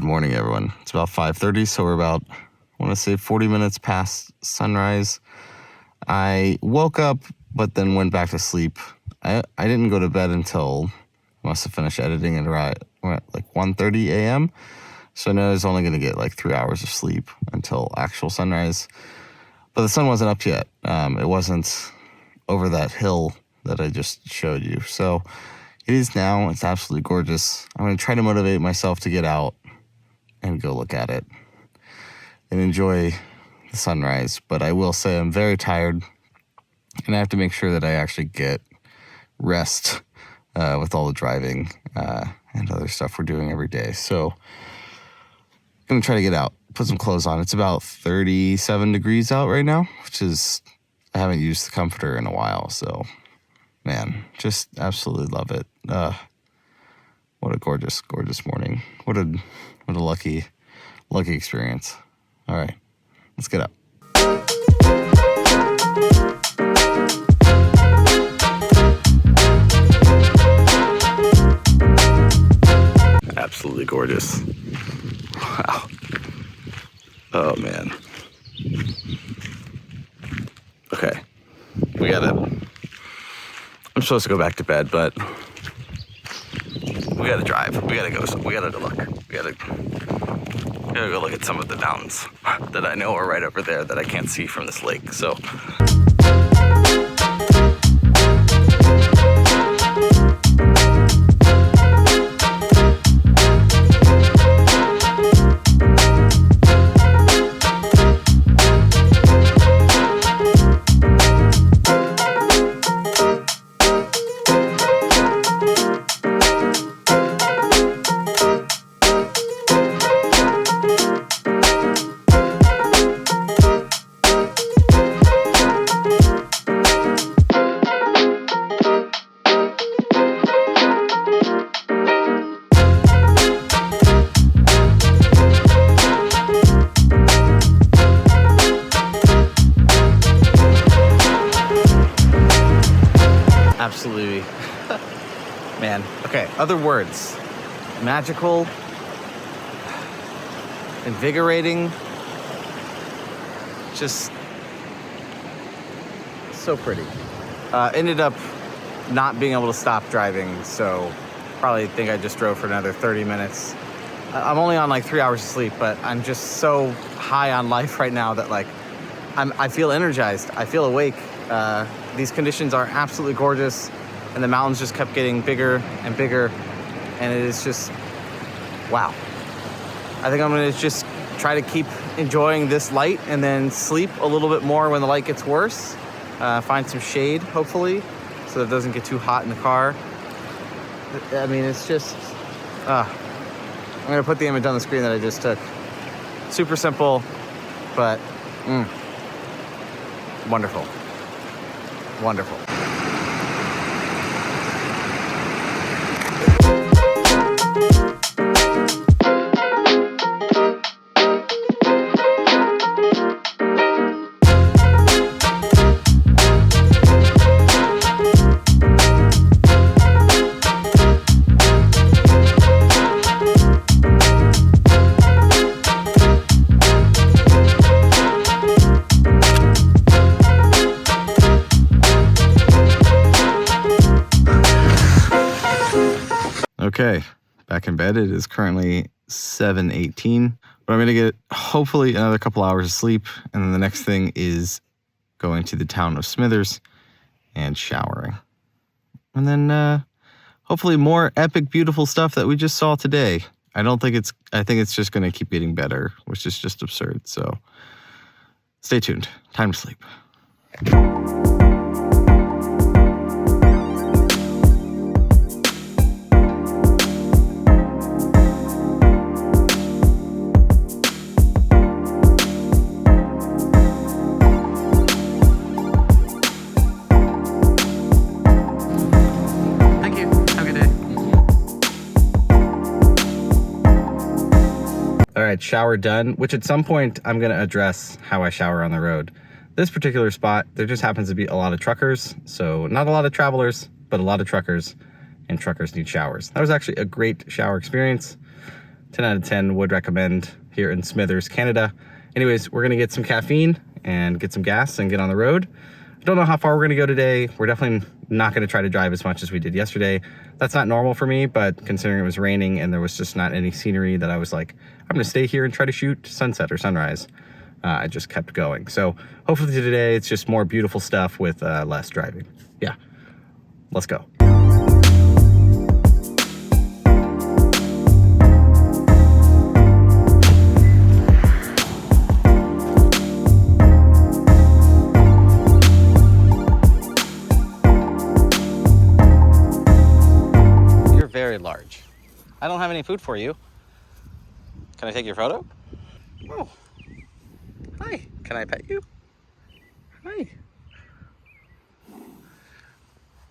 morning, everyone. It's about 5:30, so we're about, I want to say 40 minutes past sunrise. I woke up, but then went back to sleep. I didn't go to bed until I must have finished editing at like 1:30 a.m. So I know I was only going to get like 3 hours of sleep until actual sunrise. But the sun wasn't up yet. It wasn't over that hill that I just showed you. So it is now. It's absolutely gorgeous. I'm going to try to motivate myself to get out and go look at it and enjoy the sunrise. But I will say I'm very tired, and I have to make sure that I actually get rest with all the driving and other stuff we're doing every day. So I'm going to try to get out, put some clothes on. It's about 37 degrees out right now, which is, I haven't used the comforter in a while. So, man, just absolutely love it. What a gorgeous, gorgeous morning. What a lucky experience. All right, let's get up. Absolutely gorgeous. Wow. Oh, man. Okay. I'm supposed to go back to bed, but we gotta drive. We gotta go look. We gotta go look at some of the mountains that I know are right over there that I can't see from this lake, so. Absolutely. Man, okay, other words. Magical, invigorating, just so pretty. Ended up not being able to stop driving, so probably think I just drove for another 30 minutes. I'm only on like 3 hours of sleep, but I'm just so high on life right now that like I feel energized. I feel awake. These conditions are absolutely gorgeous, and the mountains just kept getting bigger and bigger, and it is just, wow. I think I'm gonna just try to keep enjoying this light and then sleep a little bit more when the light gets worse. Find some shade, hopefully, so that it doesn't get too hot in the car. I mean, it's just, I'm gonna put the image on the screen that I just took. Super simple, but wonderful. Wonderful. Okay, back in bed. It is currently 7:18, but I'm going to get hopefully another couple hours of sleep, and then the next thing is going to the town of Smithers and showering. And then hopefully more epic, beautiful stuff that we just saw today. I think it's just going to keep getting better, which is just absurd. So stay tuned. Time to sleep. All right, shower done, which at some point I'm going to address how I shower on the road. This particular spot, there just happens to be a lot of truckers, so not a lot of travelers, but a lot of truckers, and truckers need showers. That was actually a great shower experience. 10 out of 10 would recommend here in Smithers, Canada. Anyways, we're gonna get some caffeine and get some gas and get on the road. I don't know how far we're gonna go today. We're definitely not gonna try to drive as much as we did yesterday. That's not normal for me, but considering it was raining and there was just not any scenery that I was like, I'm gonna stay here and try to shoot sunset or sunrise, I just kept going. So hopefully today it's just more beautiful stuff with less driving. Yeah, let's go. Very large. I don't have any food for you. Can I take your photo? Oh, hi. Can I pet you? Hi.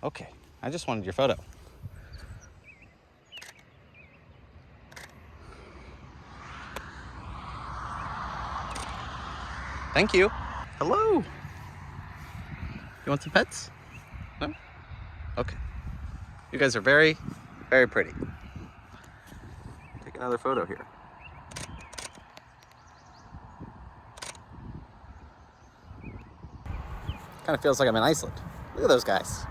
Okay, I just wanted your photo. Thank you. Hello. You want some pets? No? Okay. You guys are very pretty. Take another photo here. Kind of feels like I'm in Iceland. Look at those guys.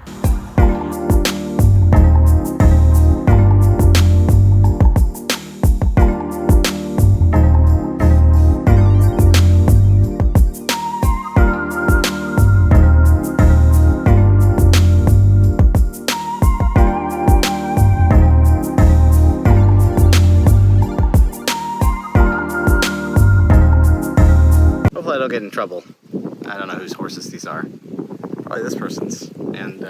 Hopefully I don't get in trouble. I don't know whose horses these are. Probably this person's. And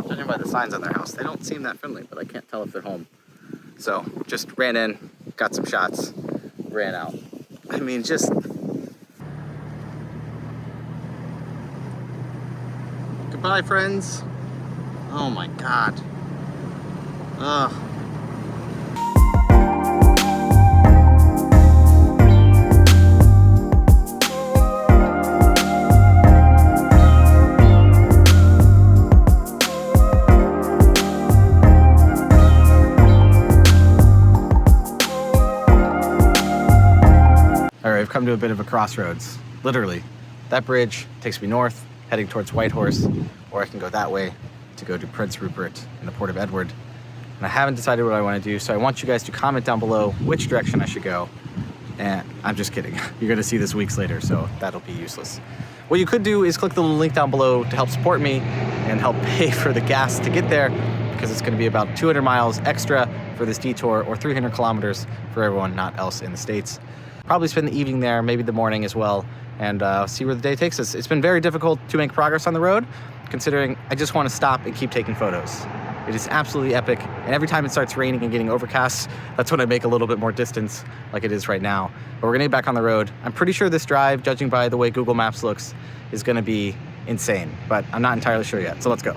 judging by the signs on their house, they don't seem that friendly, but I can't tell if they're home. So just ran in, got some shots, ran out. I mean, just... Goodbye, friends. Oh my God. Ugh. I've come to a bit of a crossroads. Literally, that bridge takes me north, heading towards Whitehorse, or I can go that way to go to Prince Rupert in the Port of Edward. And I haven't decided what I want to do, so I want you guys to comment down below which direction I should go. And I'm just kidding. You're gonna see this weeks later, so that'll be useless. What you could do is click the link down below to help support me and help pay for the gas to get there, because it's gonna be about 200 miles extra for this detour, or 300 kilometers for everyone not else in the States. Probably spend the evening there, maybe the morning as well, and see where the day takes us. It's been very difficult to make progress on the road, considering I just want to stop and keep taking photos. It is absolutely epic, and every time it starts raining and getting overcast, that's when I make a little bit more distance, like it is right now. But we're gonna get back on the road. I'm pretty sure this drive, judging by the way Google Maps looks, is gonna be insane, but I'm not entirely sure yet, so let's go.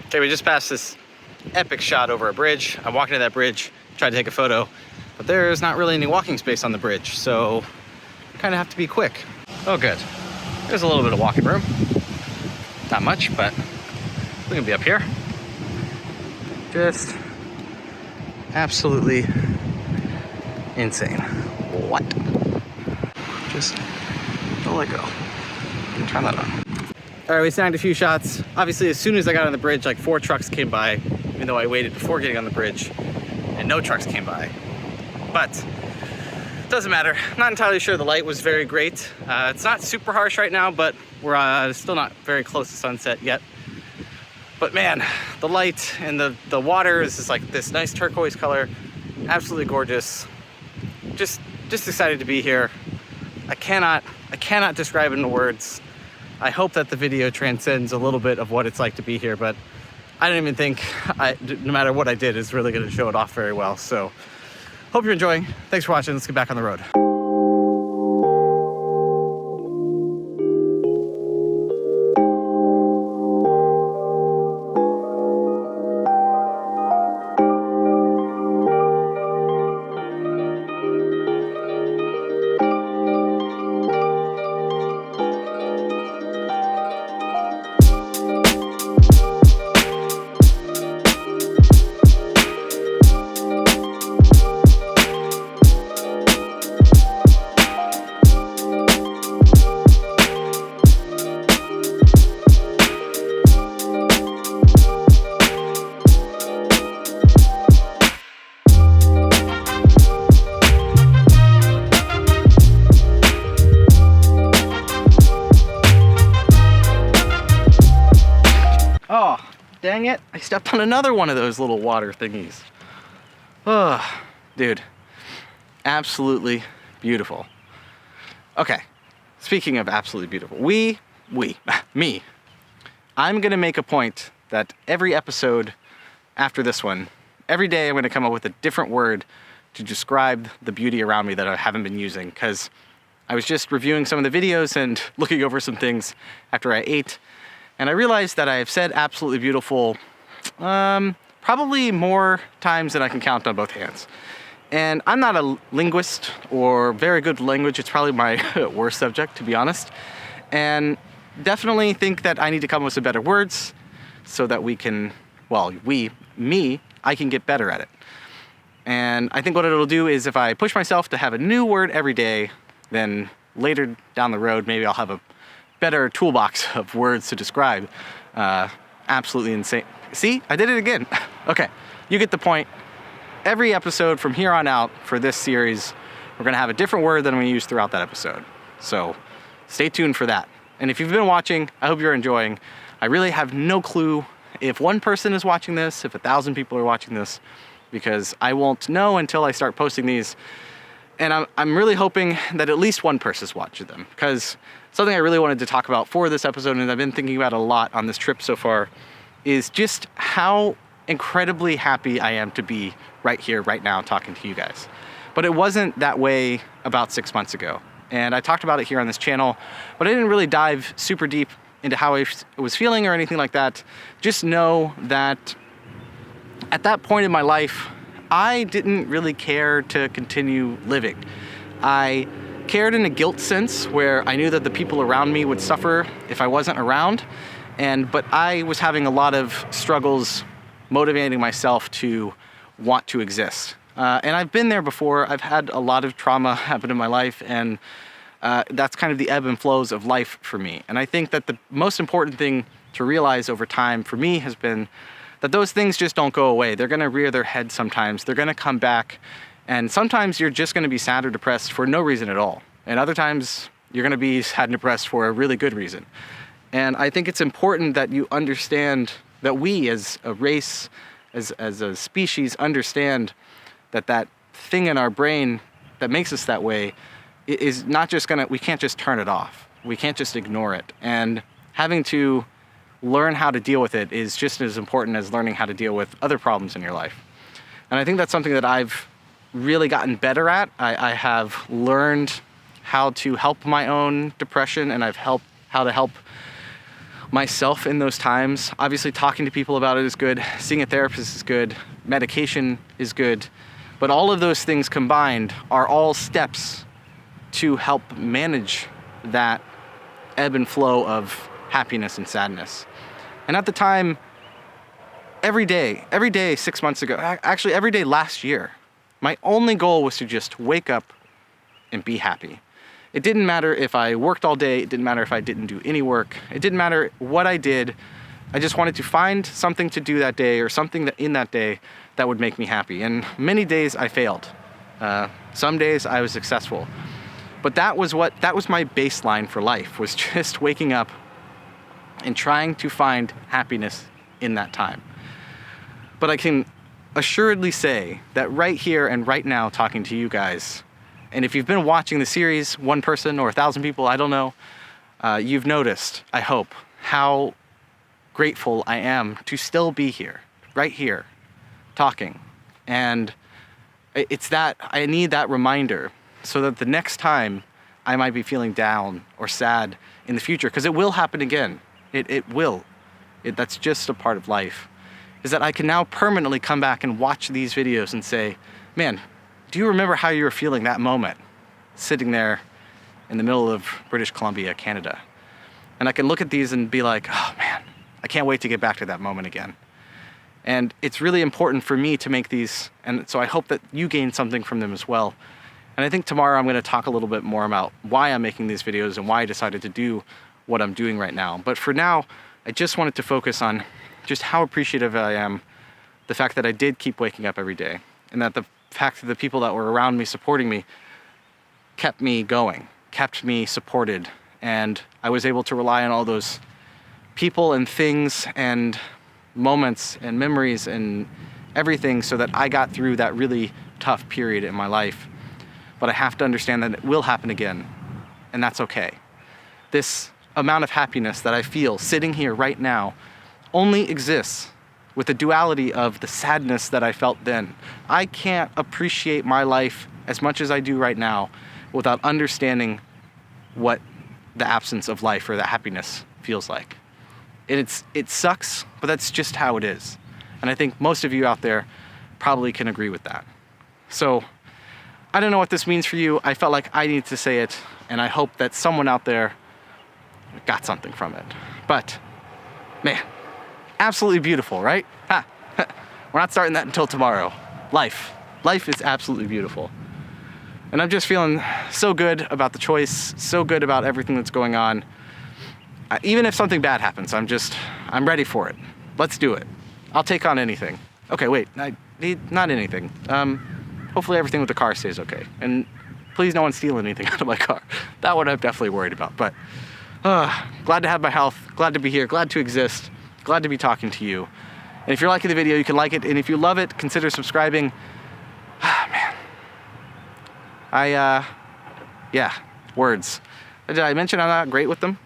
Okay, we just passed this epic shot over a bridge. I'm walking to that bridge, trying to take a photo, but there's not really any walking space on the bridge, so you kind of have to be quick. Oh, good. There's a little bit of walking room. Not much, but we can be up here. Just absolutely insane. What? Just don't let go. Turn that on. All right, we snagged a few shots. Obviously, as soon as I got on the bridge, like 4 trucks came by, even though I waited before getting on the bridge, and no trucks came by. But doesn't matter. I'm not entirely sure the light was very great. It's not super harsh right now, but we're still not very close to sunset yet. But man, the light and the water is just like this nice turquoise color. Absolutely gorgeous. Just excited to be here. I cannot describe it in words. I hope that the video transcends a little bit of what it's like to be here, but I don't even think, no matter what I did, is really going to show it off very well. So, hope you're enjoying. Thanks for watching. Let's get back on the road. Oh, dang it. I stepped on another one of those little water thingies. Oh, dude. Absolutely beautiful. Okay, speaking of absolutely beautiful, me, I'm gonna make a point that every episode after this one, every day I'm gonna come up with a different word to describe the beauty around me that I haven't been using, because I was just reviewing some of the videos and looking over some things after I ate, and I realized that I have said absolutely beautiful probably more times than I can count on both hands. And I'm not a linguist or very good language. It's probably my worst subject, to be honest. And definitely think that I need to come up with some better words so that we can, well, I can get better at it. And I think what it'll do is if I push myself to have a new word every day, then later down the road, maybe I'll have a better toolbox of words to describe. Absolutely insane. See, I did it again. Okay, you get the point. Every episode from here on out for this series, we're gonna have a different word that I'm gonna use throughout that episode. So stay tuned for that. And if you've been watching, I hope you're enjoying. I really have no clue if one person is watching this, if 1,000 people are watching this, because I won't know until I start posting these. And I'm really hoping that at least one person's watching them, because something I really wanted to talk about for this episode, and I've been thinking about a lot on this trip so far, is just how incredibly happy I am to be right here, right now, talking to you guys. But it wasn't that way about 6 months ago. And I talked about it here on this channel, but I didn't really dive super deep into how I was feeling or anything like that. Just know that at that point in my life, I didn't really care to continue living. I cared in a guilt sense where I knew that the people around me would suffer if I wasn't around. But I was having a lot of struggles motivating myself to want to exist. And I've been there before. I've had a lot of trauma happen in my life, and that's kind of the ebb and flows of life for me. And I think that the most important thing to realize over time for me has been that those things just don't go away. They're gonna rear their head sometimes. They're gonna come back. And sometimes you're just gonna be sad or depressed for no reason at all. And other times you're gonna be sad and depressed for a really good reason. And I think it's important that you understand that we as a race, as a species, understand that that thing in our brain that makes us that way is not just we can't just turn it off. We can't just ignore it. And having to learn how to deal with it is just as important as learning how to deal with other problems in your life. And I think that's something that I've really gotten better at. I have learned how to help my own depression, and how to help myself in those times. Obviously, talking to people about it is good. Seeing a therapist is good. Medication is good. But all of those things combined are all steps to help manage that ebb and flow of happiness and sadness. And at the time, every day 6 months ago, actually every day last year, my only goal was to just wake up and be happy. It didn't matter if I worked all day. It didn't matter if I didn't do any work. It didn't matter what I did. I just wanted to find something to do that day, or something that in that day that would make me happy. And many days I failed. Some days I was successful. But that was my baseline for life, was just waking up and trying to find happiness in that time. But I can assuredly say that right here and right now, talking to you guys, and if you've been watching the series, one person or 1,000 people, I don't know, you've noticed, I hope, how grateful I am to still be here, right here, talking. And it's that, I need that reminder so that the next time I might be feeling down or sad in the future, because it will happen again. It will. That's just a part of life. Is that I can now permanently come back and watch these videos and say, man, do you remember how you were feeling that moment, sitting there in the middle of British Columbia, Canada? And I can look at these and be like, oh man, I can't wait to get back to that moment again. And it's really important for me to make these, and so I hope that you gain something from them as well. And I think tomorrow I'm going to talk a little bit more about why I'm making these videos and why I decided to do what I'm doing right now. But for now, I just wanted to focus on just how appreciative I am, the fact that I did keep waking up every day, and that the fact that the people that were around me supporting me kept me going, kept me supported, and I was able to rely on all those people and things and moments and memories and everything so that I got through that really tough period in my life. But I have to understand that it will happen again, and that's okay. This amount of happiness that I feel sitting here right now only exists with the duality of the sadness that I felt then. I can't appreciate my life as much as I do right now without understanding what the absence of life or the happiness feels like. It sucks, but that's just how it is. And I think most of you out there probably can agree with that. So I don't know what this means for you. I felt like I needed to say it, and I hope that someone out there got something from it. But man, absolutely beautiful, right? Ha. We're not starting that until tomorrow. Life is absolutely beautiful. And I'm just feeling so good about the choice, so good about everything that's going on. Even if something bad happens, I'm ready for it. Let's do it. I'll take on anything. Okay, wait, not anything. Hopefully everything with the car stays okay. And please no one steal anything out of my car. That one I'm definitely worried about. But glad to have my health, glad to be here, glad to exist, glad to be talking to you. And if you're liking the video, you can like it. And if you love it, consider subscribing. Man. Words. Did I mention I'm not great with them?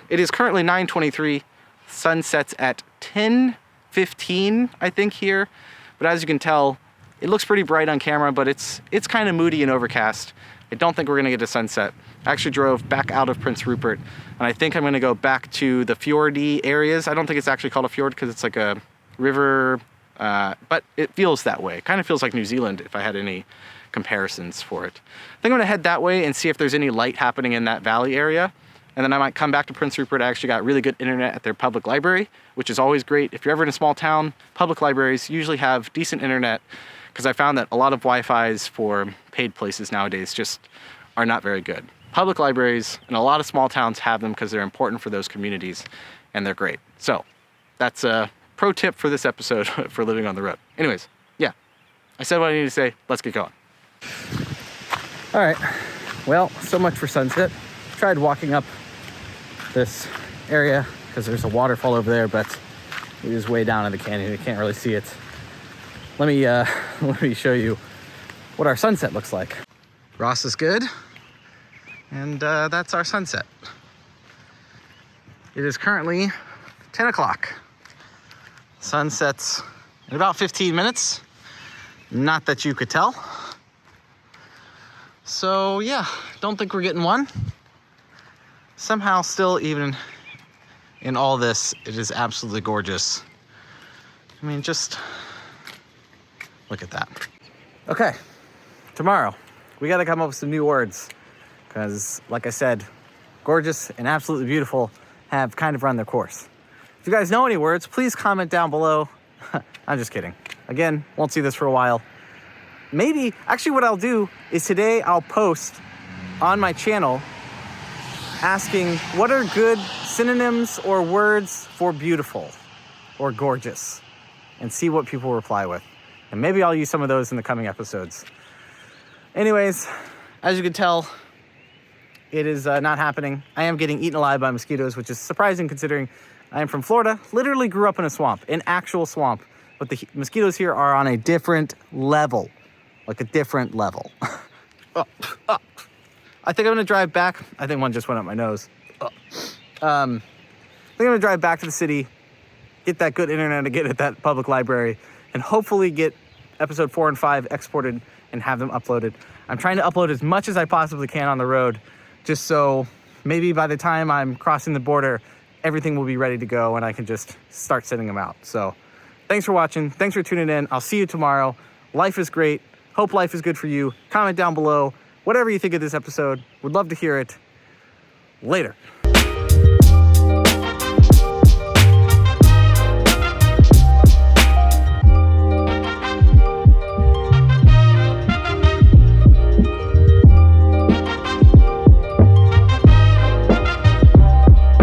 It is currently 9:23. Sun sets at 10:15, I think, here. But as you can tell, it looks pretty bright on camera, but it's kind of moody and overcast. I don't think we're gonna get a sunset. I actually drove back out of Prince Rupert, and I think I'm gonna go back to the fjordy areas. I don't think it's actually called a fjord because it's like a river, but it feels that way. It kind of feels like New Zealand if I had any comparisons for it. I think I'm gonna head that way and see if there's any light happening in that valley area. And then I might come back to Prince Rupert. I actually got really good internet at their public library, which is always great. If you're ever in a small town, public libraries usually have decent internet, because I found that a lot of Wi-Fi's for paid places nowadays just are not very good. Public libraries in a lot of small towns have them because they're important for those communities, and they're great. So that's a pro tip for this episode for living on the road. Anyways, yeah, I said what I needed to say. Let's get going. All right, well, so much for sunset. Tried walking up this area because there's a waterfall over there, but it is way down in the canyon. You can't really see it. Let me show you what our sunset looks like. Ross is good, and that's our sunset. It is currently 10 o'clock. Sun sets in about 15 minutes. Not that you could tell. So yeah, don't think we're getting one. Somehow still, even in all this, it is absolutely gorgeous. I mean, just look at that. Okay, tomorrow we gotta come up with some new words, because like I said, gorgeous and absolutely beautiful have kind of run their course. If you guys know any words, please comment down below. I'm just kidding. Again, won't see this for a while. Maybe, actually what I'll do is today I'll post on my channel asking what are good synonyms or words for beautiful or gorgeous, and see what people reply with. And maybe I'll use some of those in the coming episodes. Anyways, as you can tell, it is not happening. I am getting eaten alive by mosquitoes, which is surprising considering I am from Florida, literally grew up in a swamp, an actual swamp. But the mosquitoes here are on a different level, like a different level. I think I'm gonna drive back. I think one just went up my nose. I think I'm gonna drive back to the city, get that good internet again at that public library, and hopefully get episode 4 and 5 exported and have them uploaded. I'm trying to upload as much as I possibly can on the road, just so maybe by the time I'm crossing the border, everything will be ready to go and I can just start sending them out. So thanks for watching. Thanks for tuning in. I'll see you tomorrow. Life is great. Hope life is good for you. Comment down below whatever you think of this episode. Would love to hear it. Later.